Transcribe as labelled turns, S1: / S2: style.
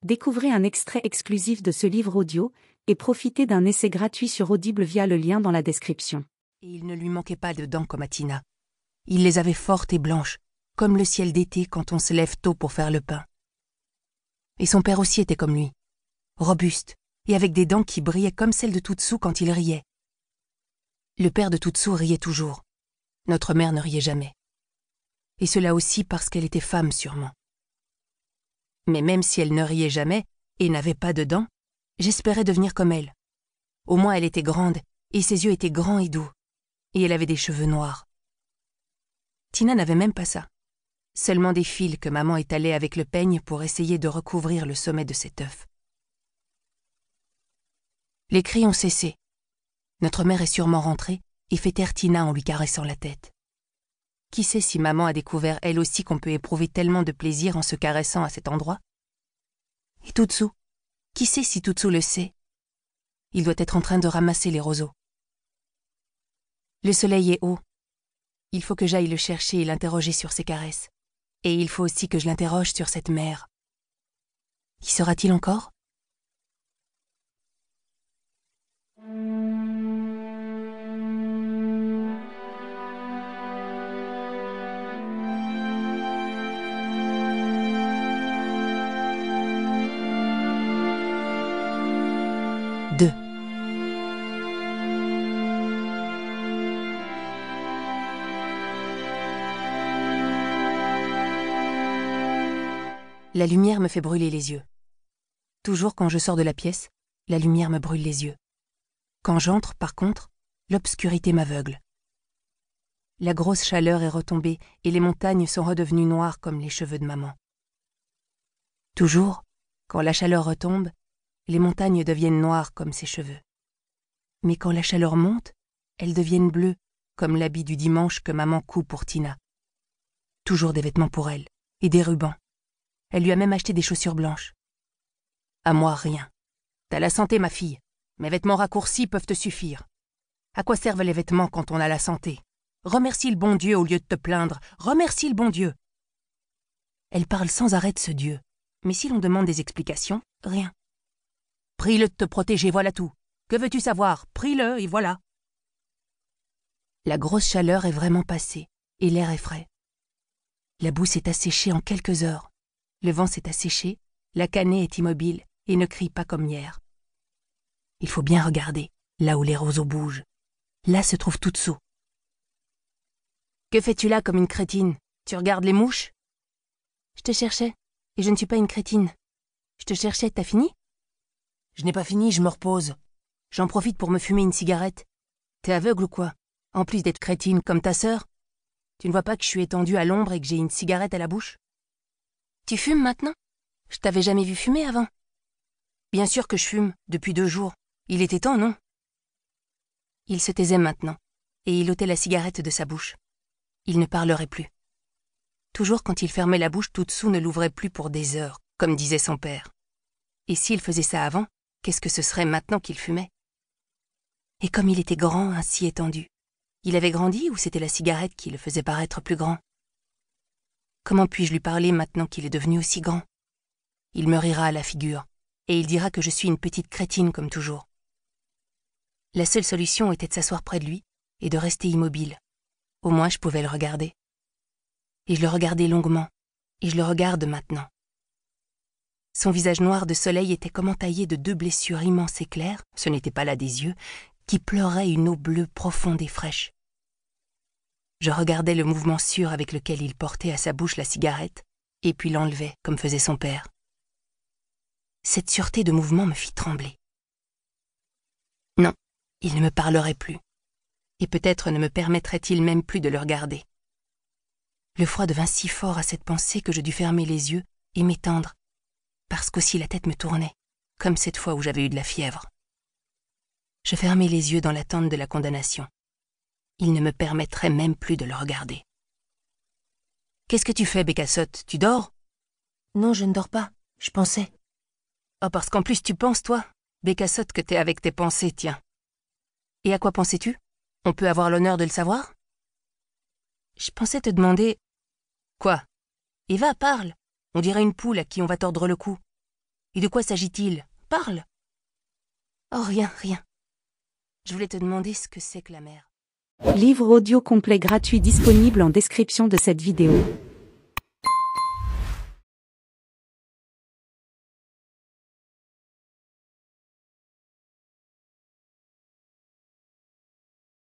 S1: Découvrez un extrait exclusif de ce livre audio et profitez d'un essai gratuit sur Audible via le lien dans la description.
S2: Et il ne lui manquait pas de dents comme à Tina. Il les avait fortes et blanches, comme le ciel d'été quand on se lève tôt pour faire le pain. Et son père aussi était comme lui, robuste, et avec des dents qui brillaient comme celles de Tutsu quand il riait. Le père de Tutsu riait toujours. Notre mère ne riait jamais. Et cela aussi parce qu'elle était femme sûrement. Mais même si elle ne riait jamais et n'avait pas de dents, j'espérais devenir comme elle. Au moins elle était grande, et ses yeux étaient grands et doux, et elle avait des cheveux noirs. Tina n'avait même pas ça. Seulement des fils que maman étalait avec le peigne pour essayer de recouvrir le sommet de cet œuf. Les cris ont cessé. Notre mère est sûrement rentrée et fait taire Tina en lui caressant la tête. Qui sait si maman a découvert elle aussi qu'on peut éprouver tellement de plaisir en se caressant à cet endroit? Et Tutsu? Qui sait si Tutsu le sait? Il doit être en train de ramasser les roseaux. Le soleil est haut. Il faut que j'aille le chercher et l'interroger sur ses caresses. Et il faut aussi que je l'interroge sur cette mère. Y sera-t-il encore? Deux. La lumière me fait brûler les yeux. Toujours quand je sors de la pièce, la lumière me brûle les yeux. Quand j'entre, par contre, l'obscurité m'aveugle. La grosse chaleur est retombée et les montagnes sont redevenues noires comme les cheveux de maman. Toujours, quand la chaleur retombe, les montagnes deviennent noires comme ses cheveux. Mais quand la chaleur monte, elles deviennent bleues comme l'habit du dimanche que maman coud pour Tina. Toujours des vêtements pour elle et des rubans. Elle lui a même acheté des chaussures blanches. À moi, rien. T'as la santé, ma fille. Mes vêtements raccourcis peuvent te suffire. À quoi servent les vêtements quand on a la santé? Remercie le bon Dieu au lieu de te plaindre. Remercie le bon Dieu. Elle parle sans arrêt de ce Dieu. Mais si l'on demande des explications, rien. Prie-le de te protéger, voilà tout. Que veux-tu savoir? Prie-le et voilà. La grosse chaleur est vraiment passée et l'air est frais. La boue s'est asséchée en quelques heures. Le vent s'est asséché, la canée est immobile et ne crie pas comme hier. Il faut bien regarder, là où les roseaux bougent. Là se trouve Tutsu. Que fais-tu là comme une crétine? Tu regardes les mouches? Je te cherchais, et je ne suis pas une crétine. Je te cherchais, t'as fini? Je n'ai pas fini, je me repose. J'en profite pour me fumer une cigarette. T'es aveugle ou quoi? En plus d'être crétine comme ta sœur? Tu ne vois pas que je suis étendue à l'ombre et que j'ai une cigarette à la bouche? Tu fumes maintenant? Je t'avais jamais vu fumer avant. Bien sûr que je fume, depuis 2 jours. Il était temps, non? Il se taisait maintenant, et il ôtait la cigarette de sa bouche. Il ne parlerait plus. Toujours quand il fermait la bouche, Tutsu ne l'ouvrait plus pour des heures, comme disait son père. Et s'il faisait ça avant, qu'est-ce que ce serait maintenant qu'il fumait? Et comme il était grand, ainsi étendu, il avait grandi ou c'était la cigarette qui le faisait paraître plus grand? Comment puis-je lui parler maintenant qu'il est devenu aussi grand? Il me rira à la figure, et il dira que je suis une petite crétine comme toujours. La seule solution était de s'asseoir près de lui et de rester immobile. Au moins je pouvais le regarder. Et je le regardais longuement, et je le regarde maintenant. Son visage noir de soleil était comme entaillé de 2 blessures immenses et claires, ce n'était pas là des yeux, qui pleuraient une eau bleue profonde et fraîche. Je regardais le mouvement sûr avec lequel il portait à sa bouche la cigarette, et puis l'enlevait, comme faisait son père. Cette sûreté de mouvement me fit trembler. Non, il ne me parlerait plus, et peut-être ne me permettrait-il même plus de le regarder. Le froid devint si fort à cette pensée que je dus fermer les yeux et m'étendre, parce qu'aussi la tête me tournait, comme cette fois où j'avais eu de la fièvre. Je fermai les yeux dans l'attente de la condamnation. Il ne me permettrait même plus de le regarder. « Qu'est-ce que tu fais, Bécassotte? Tu dors? »« Non, je ne dors pas. Je pensais. »« Oh, parce qu'en plus tu penses, toi? Bécassotte, que t'es avec tes pensées, tiens. Et à quoi pensais-tu? On peut avoir l'honneur de le savoir? » Je pensais te demander... Quoi? Eva, parle. On dirait une poule à qui on va tordre le cou. Et de quoi s'agit-il? Parle! Oh, rien. Je voulais te demander ce que c'est que la mer.
S1: Livre audio complet gratuit disponible en description de cette vidéo.